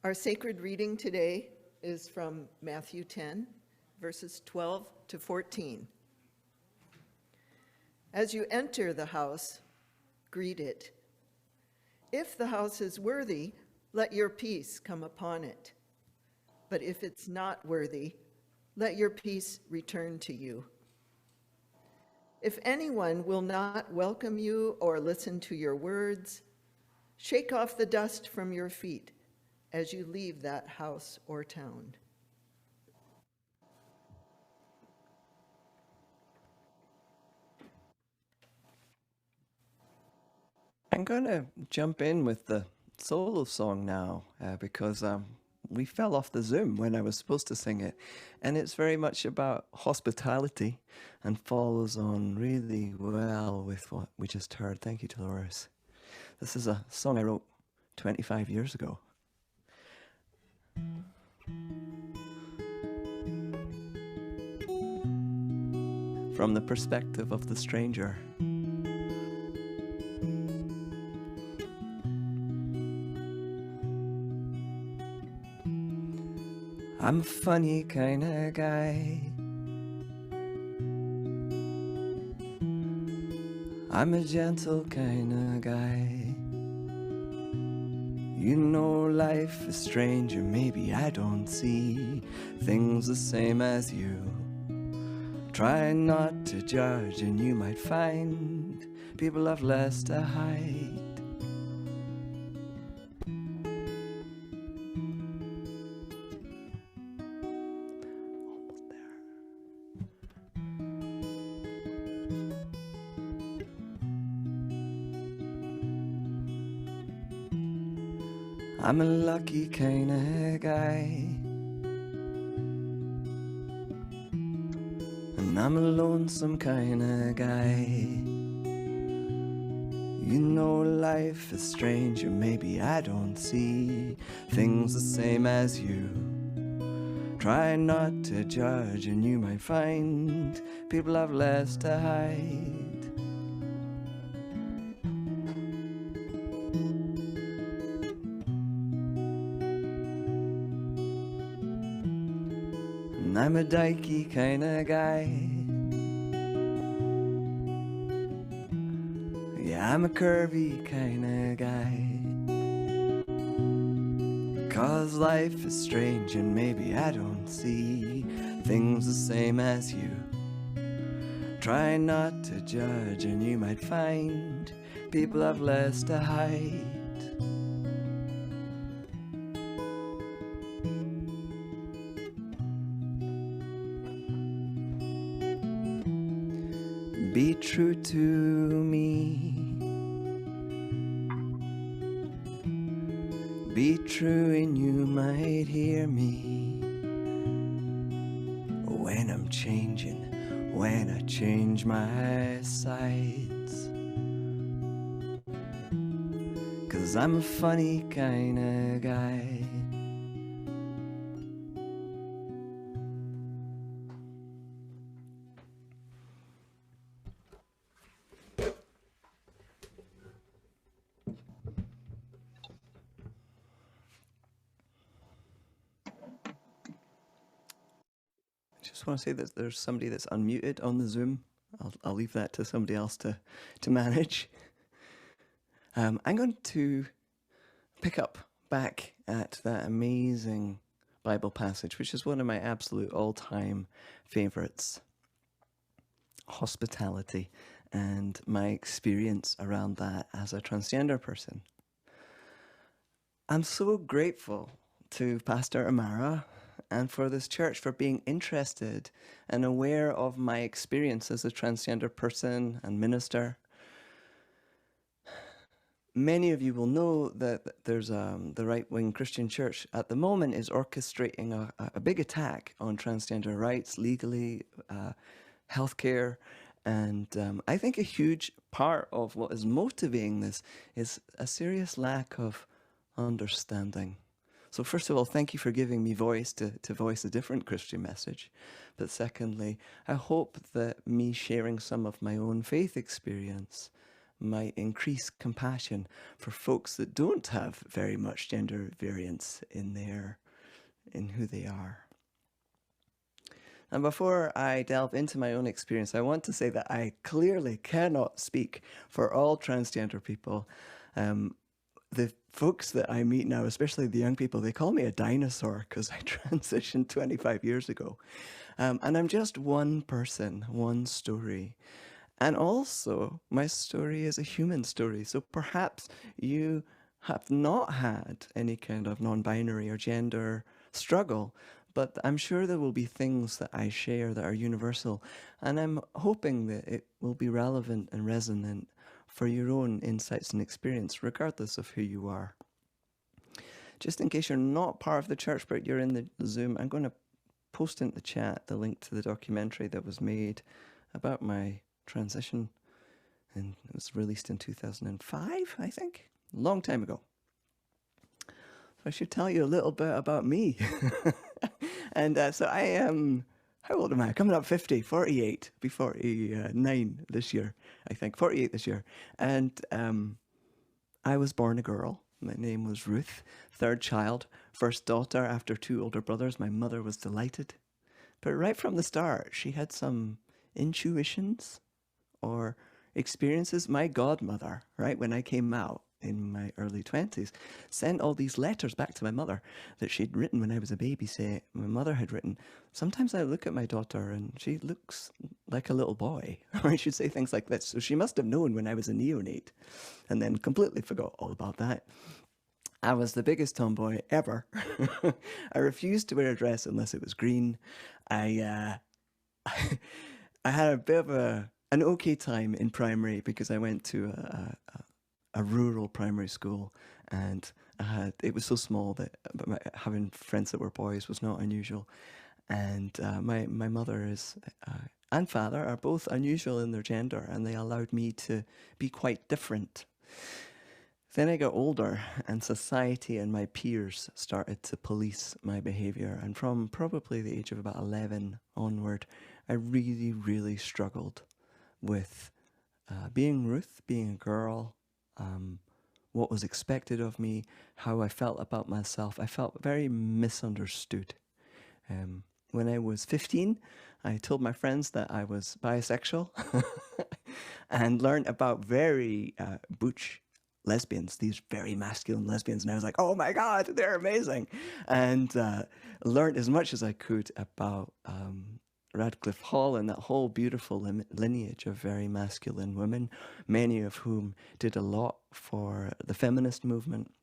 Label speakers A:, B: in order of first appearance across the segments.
A: Our sacred reading today is from Matthew 10, verses 12 to 14. As you enter the house, greet it. If the house is worthy, let your peace come upon it. But if it's not worthy, let your peace return to you. If anyone will not welcome you or listen to your words, shake off the dust from your feet as you leave that house or town.
B: I'm going to jump in with the solo song now because we fell off the Zoom when I was supposed to sing it. And it's very much about hospitality and follows on really well with what we just heard. Thank you, Dolores. This is a song I wrote 25 years ago. From the perspective of the stranger. I'm a funny kind of guy. I'm a gentle kind of guy. You know life is strange, or maybe I don't see things the same as you. Try not to judge and you might find people have less to hide. I'm a lucky kind of guy, and I'm a lonesome kind of guy. You know life is strange, or maybe I don't see things the same as you. Try not to judge and you might find people have less to hide. And I'm a dykey kind of guy. Yeah, I'm a curvy kind of guy. 'Cause life is strange and maybe I don't see things the same as you. Try not to judge and you might find people have less to hide. Be true to me. Be true and you might hear me. When I'm changing, when I change my sides. 'Cause I'm a funny kind of guy. Just want to say that there's somebody that's unmuted on the Zoom. I'll leave that to somebody else to manage. I'm going to pick up back at that amazing Bible passage, which is one of my absolute all-time favorites. Hospitality and my experience around that as a transgender person. I'm so grateful to Pastor Amara and for this church for being interested and aware of my experience as a transgender person and minister. Many of you will know that there's the right-wing Christian church at the moment is orchestrating a big attack on transgender rights legally, healthcare, and I think a huge part of what is motivating this is a serious lack of understanding. So first of all, thank you for giving me voice to voice a different Christian message. But secondly, I hope that me sharing some of my own faith experience might increase compassion for folks that don't have very much gender variance in who they are. And before I delve into my own experience, I want to say that I clearly cannot speak for all transgender people. The folks that I meet now, especially the young people, they call me a dinosaur because I transitioned 25 years ago. And I'm just one person, one story. And also, my story is a human story. So perhaps you have not had any kind of non binary or gender struggle, but I'm sure there will be things that I share that are universal. And I'm hoping that it will be relevant and resonant for your own insights and experience, regardless of who you are. Just in case you're not part of the church, but you're in the Zoom, I'm going to post in the chat the link to the documentary that was made about my transition, and it was released in 2005, I think, a long time ago. So I should tell you a little bit about me. And so I am, how old am I? Coming up 50, 48, be 49 this year, I think, 48 this year. And I was born a girl. My name was Ruth, third child, first daughter after two older brothers. My mother was delighted. But right from the start, she had some intuitions or experiences. My godmother, right, when I came out in my early 20s, sent all these letters back to my mother that she'd written when I was a baby. Say, my mother had written, sometimes I look at my daughter and she looks like a little boy. Or she'd say things like this. So she must have known when I was a neonate, and then completely forgot all about that. I was the biggest tomboy ever. I refused to wear a dress unless it was green. I I had a bit of an okay time in primary because I went to a rural primary school, and it was so small that having friends that were boys was not unusual. And my mother and father are both unusual in their gender, and they allowed me to be quite different. Then I got older, and society and my peers started to police my behavior. And from probably the age of about 11 onward, I really, really struggled with being Ruth, being a girl, what was expected of me, how I felt about myself. I felt very misunderstood. When I was 15, I told my friends that I was bisexual and learned about very butch lesbians, these very masculine lesbians. And I was like, oh my God, they're amazing. And learned as much as I could about Radcliffe Hall and that whole beautiful lineage of very masculine women, many of whom did a lot for the feminist movement.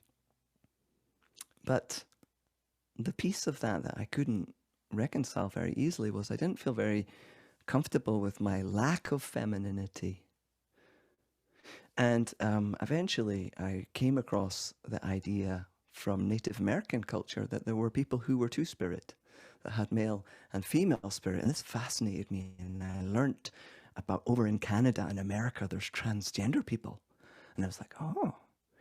B: But the piece of that I couldn't reconcile very easily was I didn't feel very comfortable with my lack of femininity. And eventually I came across the idea from Native American culture that there were people who were two-spirit, that had male and female spirit. And this fascinated me. And I learned about over in Canada and America, there's transgender people. And I was like, oh,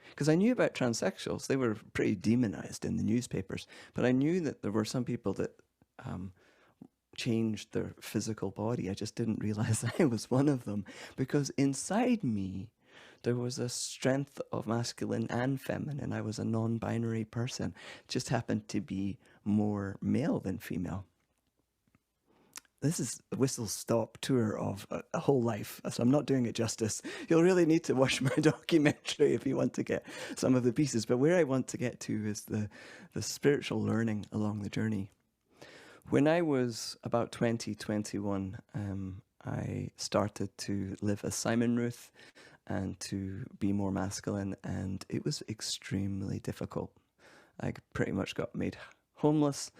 B: because I knew about transsexuals. They were pretty demonized in the newspapers. But I knew that there were some people that changed their physical body. I just didn't realize I was one of them, because inside me, there was a strength of masculine and feminine. I was a non-binary person. Just happened to be more male than female. This is a whistle-stop tour of a whole life, so I'm not doing it justice. You'll really need to watch my documentary if you want to get some of the pieces. But where I want to get to is the spiritual learning along the journey. When I was about 20, 21, I started to live as Simon Ruth and to be more masculine, and it was extremely difficult. I pretty much got made homeless.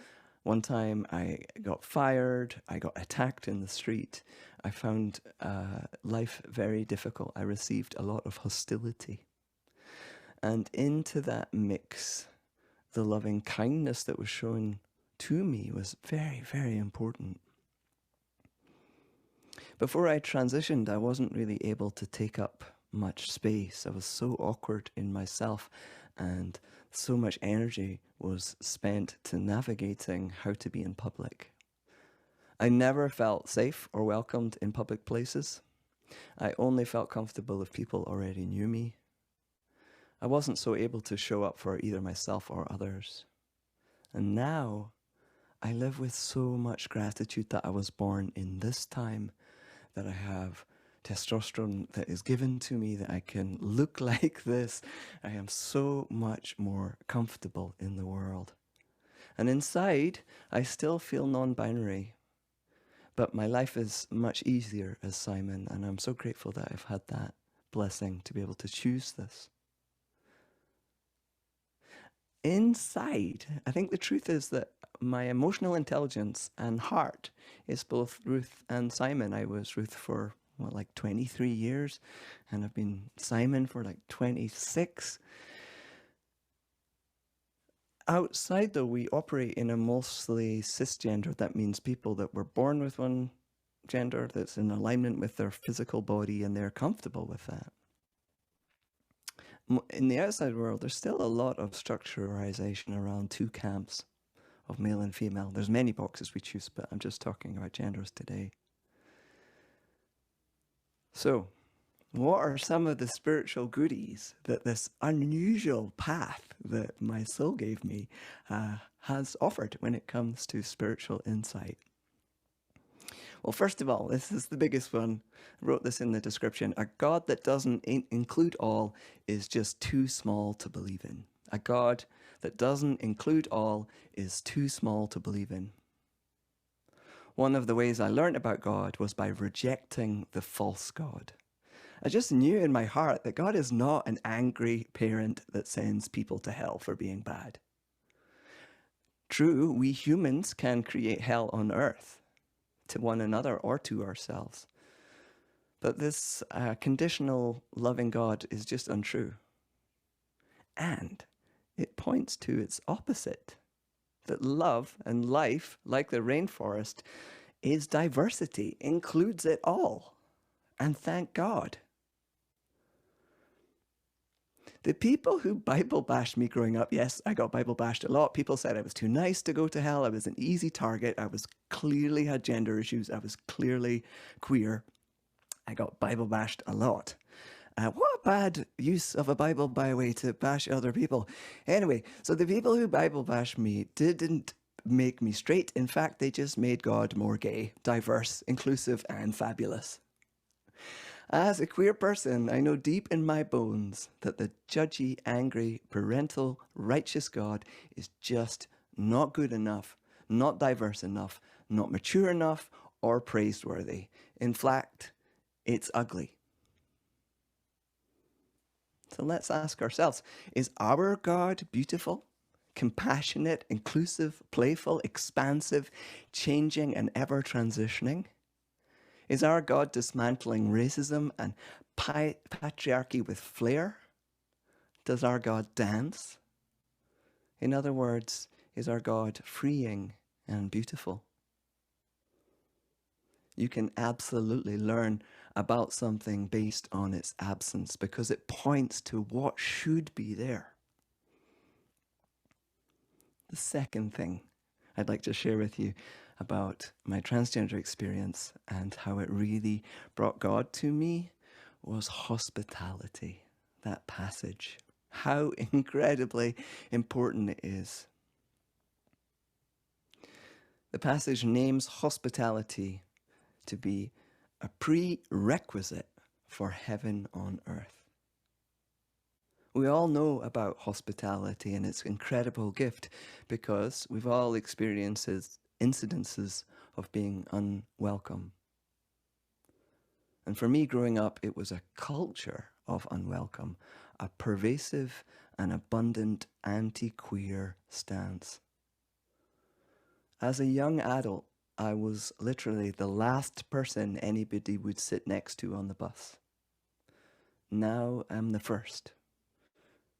B: One time I got fired, I got attacked in the street. I found life very difficult. I received a lot of hostility. And into that mix, the loving kindness that was shown to me was very, very important. Before I transitioned, I wasn't really able to take up much space. I was so awkward in myself, and so much energy was spent to navigating how to be in public. I never felt safe or welcomed in public places. I only felt comfortable if people already knew me. I wasn't so able to show up for either myself or others. And now I live with so much gratitude that I was born in this time, that I have testosterone that is given to me, that I can look like this. I am so much more comfortable in the world. And inside, I still feel non-binary, but my life is much easier as Simon, and I'm so grateful that I've had that blessing to be able to choose this. Inside, I think the truth is that my emotional intelligence and heart is both Ruth and Simon. I was Ruth for, like 23 years, and I've been Simon for like 26. Outside, though, we operate in a mostly cisgender. That means people that were born with one gender that's in alignment with their physical body, and they're comfortable with that. In the outside world, there's still a lot of structuralization around two camps of male and female. There's many boxes we choose, but I'm just talking about genders today. So, what are some of the spiritual goodies that this unusual path that my soul gave me has offered when it comes to spiritual insight? Well, first of all, this is the biggest one. I wrote this in the description. A God that doesn't include all is just too small to believe in. A God that doesn't include all is too small to believe in. One of the ways I learned about God was by rejecting the false God. I just knew in my heart that God is not an angry parent that sends people to hell for being bad. True, we humans can create hell on earth, to one another or to ourselves. But this conditional loving God is just untrue. And it points to its opposite, that love and life, like the rainforest, is diversity, includes it all. And thank God. The people who Bible bashed me growing up, yes, I got Bible bashed a lot. People said I was too nice to go to hell. I was an easy target. I was clearly had gender issues. I was clearly queer. I got Bible bashed a lot. What a bad use of a Bible, by the way, to bash other people. Anyway, so the people who Bible bashed me didn't make me straight. In fact, they just made God more gay, diverse, inclusive, and fabulous. As a queer person, I know deep in my bones that the judgy, angry, parental, righteous God is just not good enough, not diverse enough, not mature enough, or praiseworthy. In fact, it's ugly. So let's ask ourselves, is our God beautiful, compassionate, inclusive, playful, expansive, changing, and ever transitioning? Is our God dismantling racism and patriarchy with flair? Does our God dance? In other words, is our God freeing and beautiful? You can absolutely learn about something based on its absence because it points to what should be there. The second thing I'd like to share with you about my transgender experience and how it really brought God to me was hospitality, that passage. How incredibly important it is. The passage names hospitality to be a prerequisite for heaven on earth. We all know about hospitality and its incredible gift because we've all experienced incidences of being unwelcome. And for me growing up, it was a culture of unwelcome, a pervasive and abundant anti-queer stance. As a young adult, I was literally the last person anybody would sit next to on the bus. Now I'm the first.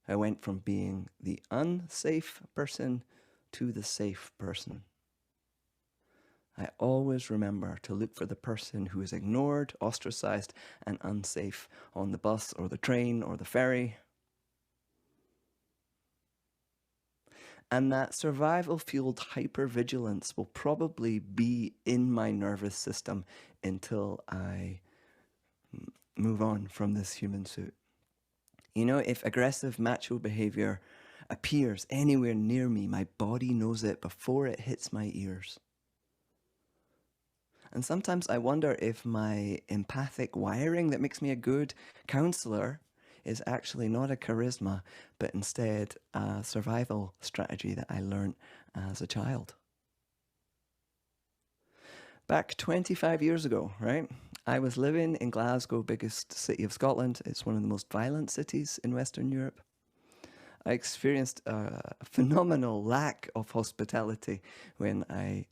B: I went from being the unsafe person to the safe person. I always remember to look for the person who is ignored, ostracized, and unsafe on the bus or the train or the ferry. And that survival-fueled hypervigilance will probably be in my nervous system until I move on from this human suit. You know, if aggressive macho behavior appears anywhere near me, my body knows it before it hits my ears. And sometimes I wonder if my empathic wiring that makes me a good counselor is actually not a charisma, but instead a survival strategy that I learned as a child. Back 25 years ago, right? I was living in Glasgow, biggest city of Scotland. It's one of the most violent cities in Western Europe. I experienced a phenomenal lack of hospitality when I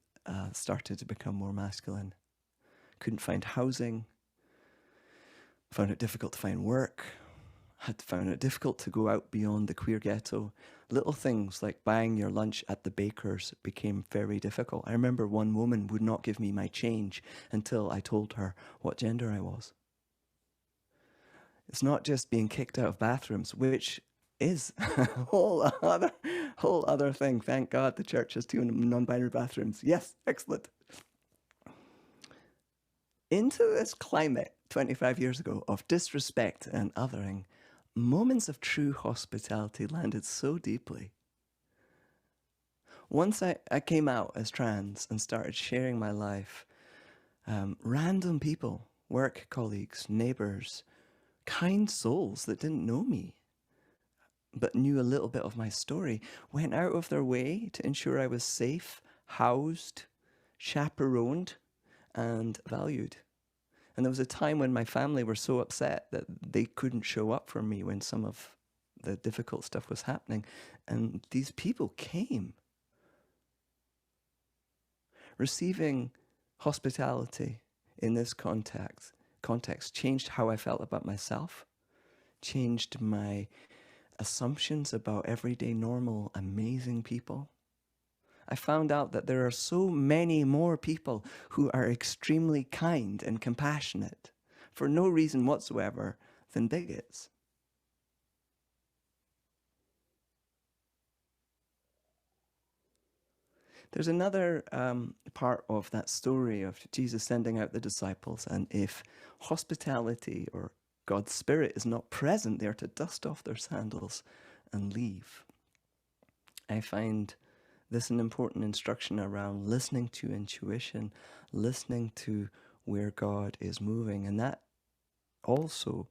B: started to become more masculine. Couldn't find housing, found it difficult to find work, had found it difficult to go out beyond the queer ghetto. Little things like buying your lunch at the baker's became very difficult. I remember one woman would not give me my change until I told her what gender I was. It's not just being kicked out of bathrooms, which is a whole other thing. Thank God the church has 2 non-binary bathrooms. Yes, excellent. Into this climate 25 years ago of disrespect and othering, moments of true hospitality landed so deeply. Once I came out as trans and started sharing my life, random people, work colleagues, neighbors, kind souls that didn't know me, but knew a little bit of my story, went out of their way to ensure I was safe, housed, chaperoned, and valued. And there was a time when my family were so upset that they couldn't show up for me when some of the difficult stuff was happening. And these people came. Receiving hospitality in this context changed how I felt about myself, changed my assumptions about everyday, normal, amazing people. I found out that there are so many more people who are extremely kind and compassionate for no reason whatsoever than bigots. There's another part of that story of Jesus sending out the disciples, and if hospitality or God's Spirit is not present, they're to dust off their sandals and leave. I find this an important instruction around listening to intuition, listening to where God is moving, and that also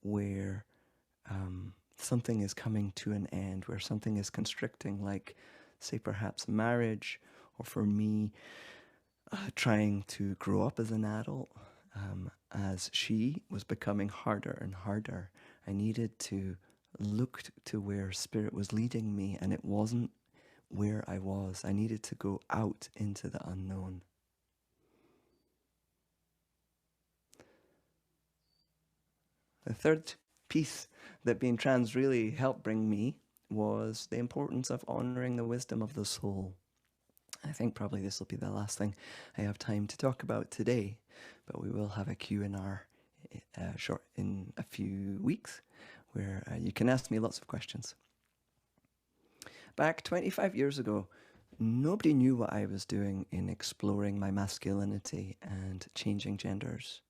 B: where something is coming to an end, where something is constricting, like, say, perhaps marriage, or for me, trying to grow up as an adult. As she was becoming harder and harder, I needed to look to where Spirit was leading me, and it wasn't where I was. I needed to go out into the unknown. The third piece that being trans really helped bring me was the importance of honoring the wisdom of the soul. I think probably this will be the last thing I have time to talk about today, but we will have a Q&R short in a few weeks where you can ask me lots of questions. Back 25 years ago, nobody knew what I was doing in exploring my masculinity and changing genders.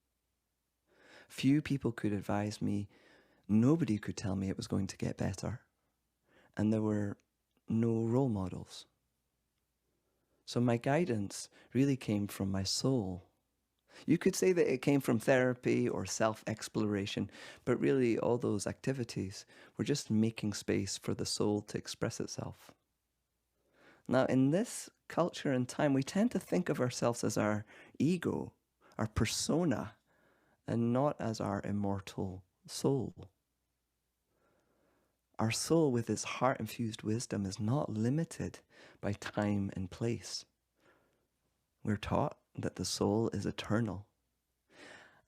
B: Few people could advise me. Nobody could tell me it was going to get better. And there were no role models. So my guidance really came from my soul. You could say that it came from therapy or self-exploration, but really all those activities were just making space for the soul to express itself. Now, in this culture and time, we tend to think of ourselves as our ego, our persona, and not as our immortal soul. Our soul, with its heart-infused wisdom, is not limited by time and place. We're taught that the soul is eternal.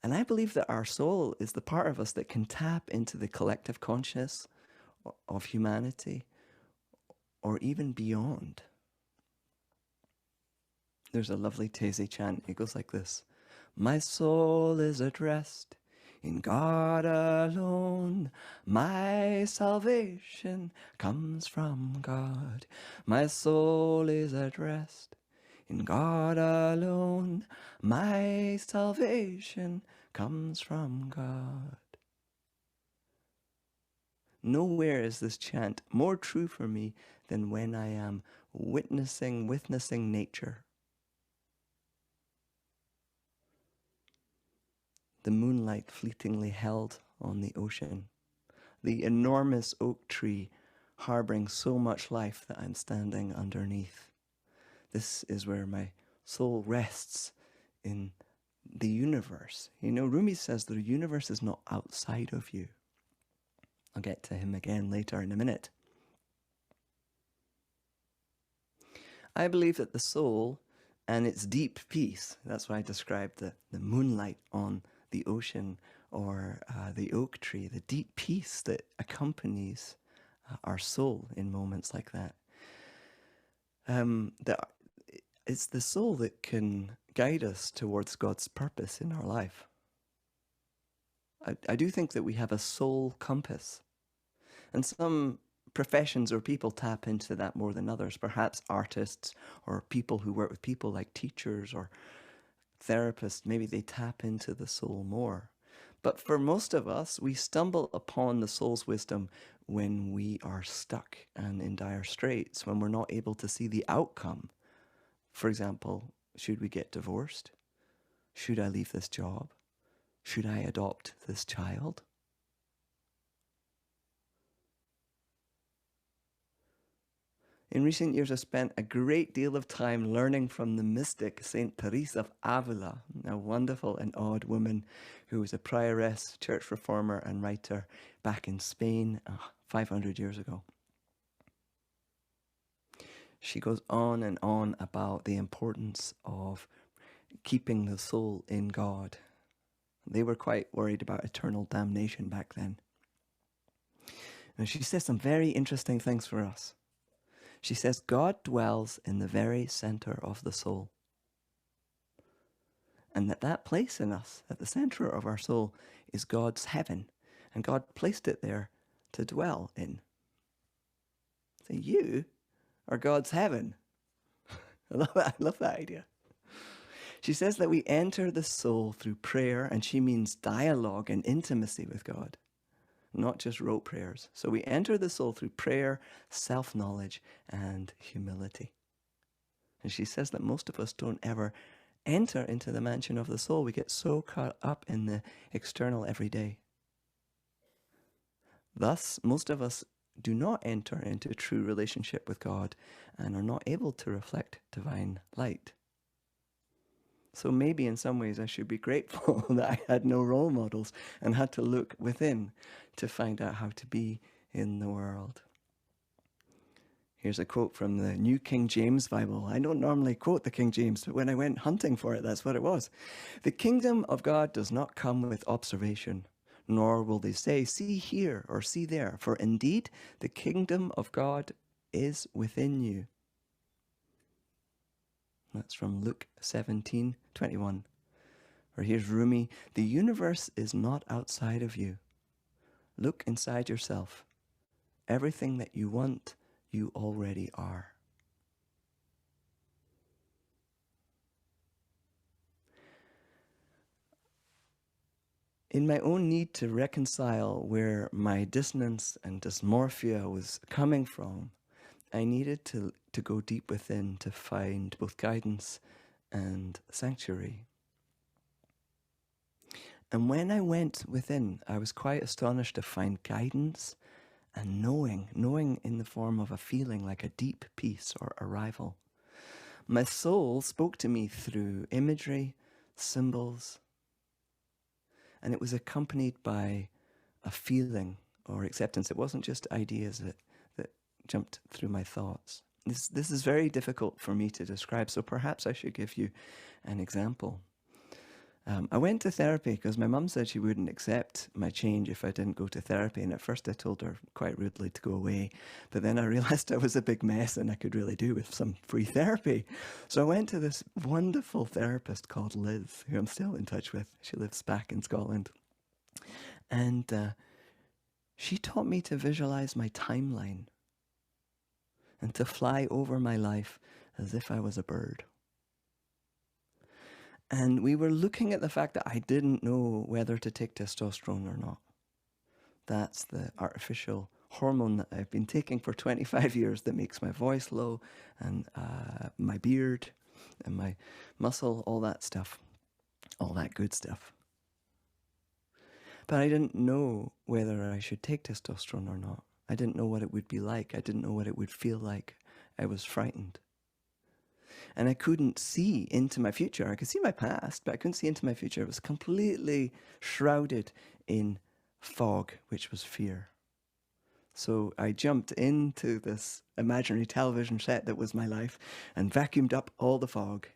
B: And I believe that our soul is the part of us that can tap into the collective conscious of humanity, or even beyond. There's a lovely Taizé chant. It goes like this. My soul is at rest in God alone. My salvation comes from God. My soul is at rest in God alone. My salvation comes from God. Nowhere is this chant more true for me than when I am witnessing nature. The moonlight fleetingly held on the ocean. The enormous oak tree harboring so much life that I'm standing underneath. This is where my soul rests in the universe. You know, Rumi says the universe is not outside of you. I'll get to him again later in a minute. I believe that the soul and its deep peace, that's why I described the moonlight on the ocean or the oak tree, the deep peace that accompanies our soul in moments like that. It's the soul that can guide us towards God's purpose in our life. I do think that we have a soul compass. And some professions or people tap into that more than others. Perhaps artists or people who work with people like teachers or therapists, maybe they tap into the soul more. But for most of us, we stumble upon the soul's wisdom when we are stuck and in dire straits, when we're not able to see the outcome. For example, should we get divorced? Should I leave this job? Should I adopt this child? In recent years, I've spent a great deal of time learning from the mystic Saint Teresa of Avila, a wonderful and odd woman who was a prioress, church reformer, and writer back in Spain 500 years ago. She goes on and on about the importance of keeping the soul in God. They were quite worried about eternal damnation back then. And she says some very interesting things for us. She says, God dwells in the very center of the soul. And that place in us, at the center of our soul, is God's heaven. And God placed it there to dwell in. So you are God's heaven. I love that idea. She says that we enter the soul through prayer, and she means dialogue and intimacy with God, not just rote prayers. So we enter the soul through prayer, self-knowledge, and humility. And she says that most of us don't ever enter into the mansion of the soul. We get so caught up in the external everyday. Thus, most of us do not enter into a true relationship with God and are not able to reflect divine light. So maybe in some ways I should be grateful that I had no role models and had to look within to find out how to be in the world. Here's a quote from the New King James Bible. I don't normally quote the King James, but when I went hunting for it, that's what it was. The kingdom of God does not come with observation, nor will they say, see here or see there, for indeed the kingdom of God is within you. That's from Luke 17:21. Or here's Rumi, the universe is not outside of you. Look inside yourself. Everything that you want, you already are. In my own need to reconcile where my dissonance and dysmorphia was coming from, I needed to go deep within to find both guidance and sanctuary. And when I went within, I was quite astonished to find guidance and knowing in the form of a feeling like a deep peace or arrival. My soul spoke to me through imagery, symbols, and it was accompanied by a feeling or acceptance. It wasn't just ideas that jumped through my thoughts. This is very difficult for me to describe, so perhaps I should give you an example. I went to therapy because my mum said she wouldn't accept my change if I didn't go to therapy, and at first I told her quite rudely to go away, but then I realized I was a big mess and I could really do with some free therapy. So I went to this wonderful therapist called Liz, who I'm still in touch with. She lives back in Scotland. And she taught me to visualize my timeline and to fly over my life as if I was a bird. And we were looking at the fact that I didn't know whether to take testosterone or not. That's the artificial hormone that I've been taking for 25 years that makes my voice low and my beard and my muscle, all that stuff, all that good stuff. But I didn't know whether I should take testosterone or not. I didn't know what it would be like. I didn't know what it would feel like. I was frightened. And I couldn't see into my future. I could see my past, but I couldn't see into my future. It was completely shrouded in fog, which was fear. So I jumped into this imaginary television set that was my life and vacuumed up all the fog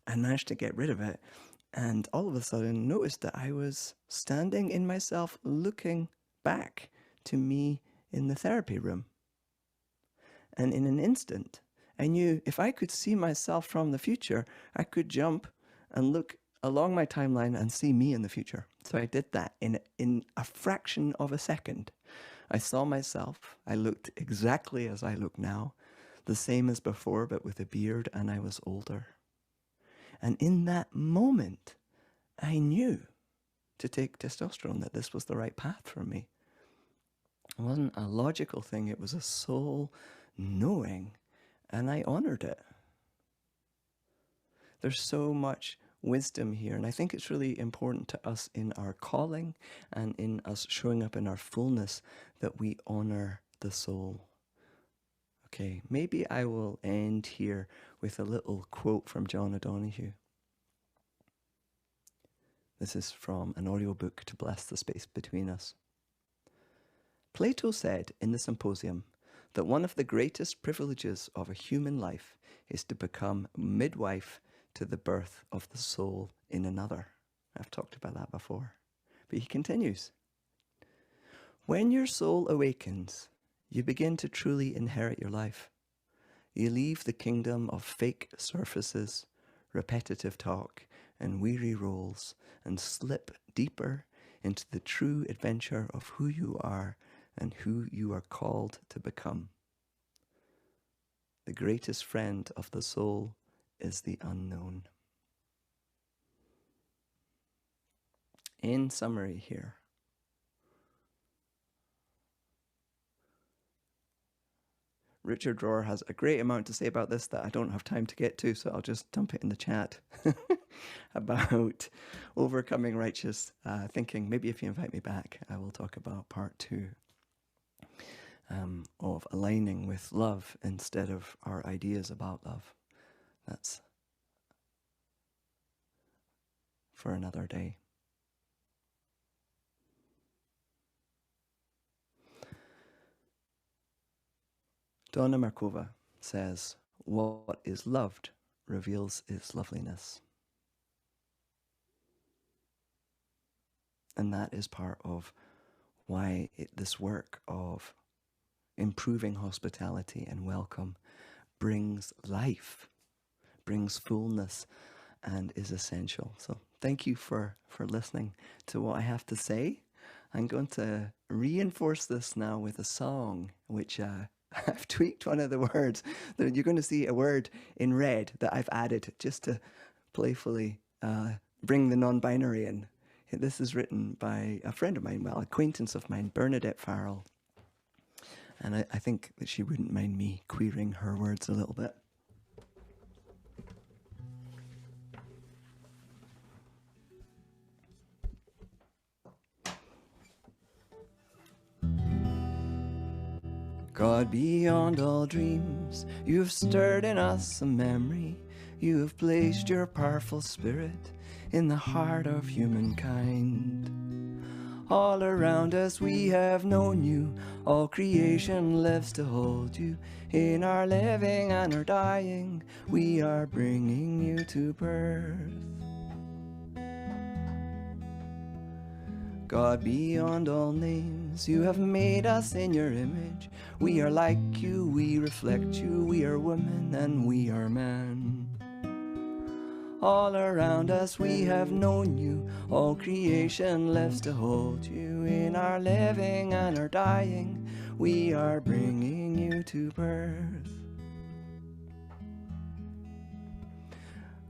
B: and managed to get rid of it. And all of a sudden noticed that I was standing in myself looking back to me in the therapy room. And in an instant, I knew if I could see myself from the future, I could jump and look along my timeline and see me in the future. So I did that in a fraction of a second. I saw myself. I looked exactly as I look now, the same as before, but with a beard, and I was older. And in that moment, I knew to take testosterone, that this was the right path for me. It wasn't a logical thing. It was a soul knowing, and I honored it. There's so much wisdom here, and I think it's really important to us in our calling and in us showing up in our fullness that we honor the soul. Okay, maybe I will end here with a little quote from John O'Donohue. This is from an audiobook to bless the space between us. Plato said in the Symposium that one of the greatest privileges of a human life is to become midwife to the birth of the soul in another. I've talked about that before. But he continues. When your soul awakens, you begin to truly inherit your life. You leave the kingdom of fake surfaces, repetitive talk, and weary roles, and slip deeper into the true adventure of who you are and who you are called to become. The greatest friend of the soul is the unknown. In summary here, Richard Rohr has a great amount to say about this that I don't have time to get to, so I'll just dump it in the chat about overcoming righteous thinking. Maybe if you invite me back, I will talk about part 2 of aligning with love instead of our ideas about love. That's for another day. Donna Markova says, what is loved reveals its loveliness. And that is part of why this work of improving hospitality and welcome brings life, brings fullness, and is essential. So thank you for listening to what I have to say. I'm going to reinforce this now with a song, which I've tweaked one of the words. You're going to see a word in red that I've added just to playfully bring the non-binary in. This is written by a friend of mine, well, acquaintance of mine, Bernadette Farrell. And I think that she wouldn't mind me queering her words a little bit. God, beyond all dreams, you have stirred in us a memory. You have placed your powerful spirit in the heart of humankind. All around us we have known you. All creation lives to hold you. In our living and our dying, we are bringing you to birth. God, beyond all names, you have made us in your image. We are like you, we reflect you, we are woman and we are man. All around us we have known you, all creation lives to hold you. In our living and our dying, we are bringing you to birth.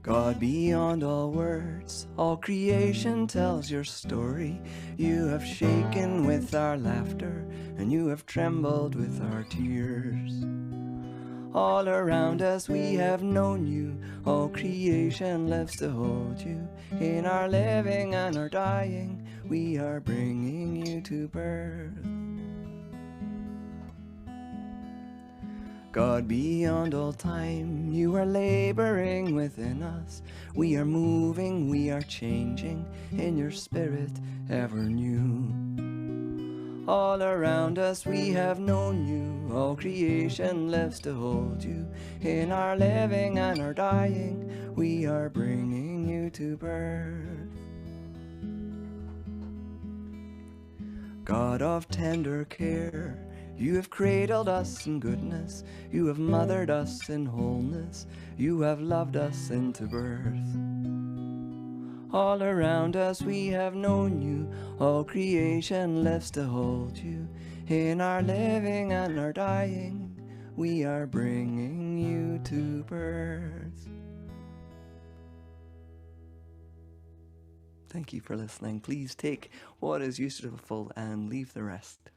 B: God, beyond all words, all creation tells your story. You have shaken with our laughter, and you have trembled with our tears. All around us we have known you, all creation lives to hold you. In our living and our dying, we are bringing you to birth. God, beyond all time, you are laboring within us. We are moving, we are changing, in your spirit ever new. All around us we have known you, all creation lives to hold you. In our living and our dying, we are bringing you to birth. God of tender care, you have cradled us in goodness, you have mothered us in wholeness, you have loved us into birth. All around us we have known you, all creation lives to hold you. In our living and our dying, we are bringing you to birth. Thank you for listening. Please take what is useful and leave the rest.